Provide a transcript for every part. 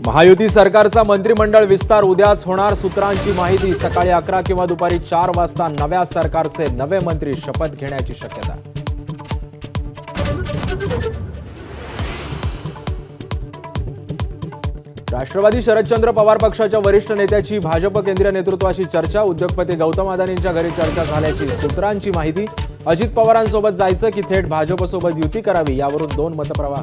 महायुती सरकारचा मंत्रिमंडळ विस्तार उद्याच होणार। सूत्रांची माहिती सकाळी 11 किंवा दुपारी 4 वाजता नव्या सरकारचे नवे मंत्री शपथ घेण्याची शक्यता। राष्ट्रवादी शरदचंद्र पवार पक्षाच्या वरिष्ठ नेत्याची भाजप केंद्रीय नेतृत्वाशी चर्चा। उद्योगपती गौतम अदानींच्या घरी चर्चा झाल्याची सूत्रांची माहिती। अजित पवारांसोबत जायचं की थेट भाजपसोबत युती करावी यावरून दोन मतप्रवाह।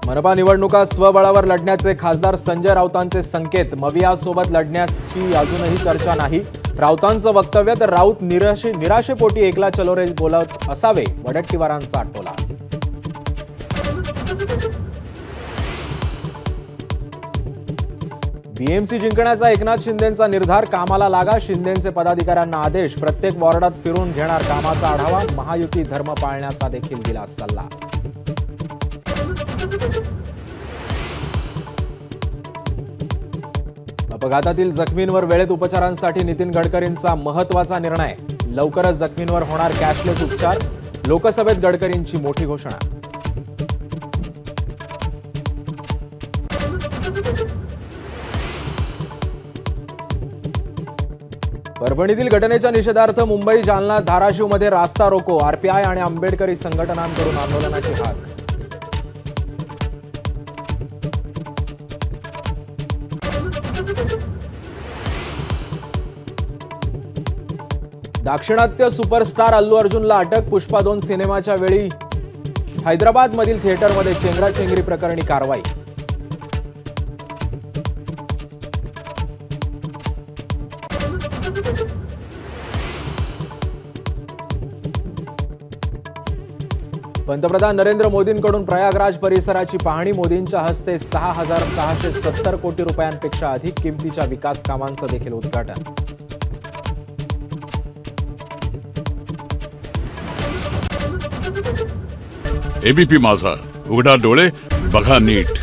मनपा निवडणुका स्वबळावर लढण्याचे खासदार संजय राऊतांचे संकेत। मवियासोबत लढण्याची अजूनही चर्चा नाही। राऊतांचं वक्तव्य तर राऊत निराशेपोटी एकला चलो रे बोलत असावे, वडट्टीवारांचा टोला। बीएमसी जिंकण्याचा एकनाथ शिंदेंचा निर्धार। कामाला लागा, शिंदेंचे पदाधिकाऱ्यांना आदेश। प्रत्येक वॉर्डात फिरून घेणार कामाचा आढावा। महायुती धर्म पाळण्याचा देखील दिला सल्ला। अपघातातील जखमींवर वेळेत उपचारांसाठी नितीन गडकरींचा महत्त्वाचा निर्णय। लवकरच जखमींवर होणार कॅशलेस उपचार। लोकसभेत गडकरींची मोठी घोषणा। परभणीतील घटनेच्या निषेधार्थ मुंबई, जालना, धाराशिवमध्ये रास्ता रोको। आरपीआय आणि आंबेडकरी संघटनांकडून आंदोलनाची हाक। दाक्षिणात्य सुपरस्टार अल्लू अर्जुनला अटक। पुष्पा 2 सिनेमाच्या वेळी हैदराबादमधील थिएटरमध्ये चेंगराचेंगरी प्रकरणी कारवाई। पंतप्रधान नरेंद्र मोदींकडून प्रयागराज परिसराची पाहणी। मोदींच्या हस्ते 6,670 कोटी रुपयांपेक्षा अधिक किमतीच्या विकास कामांचं देखील उद्घाटन। एबीपी माझा, उघडा डोळे बघा नीट।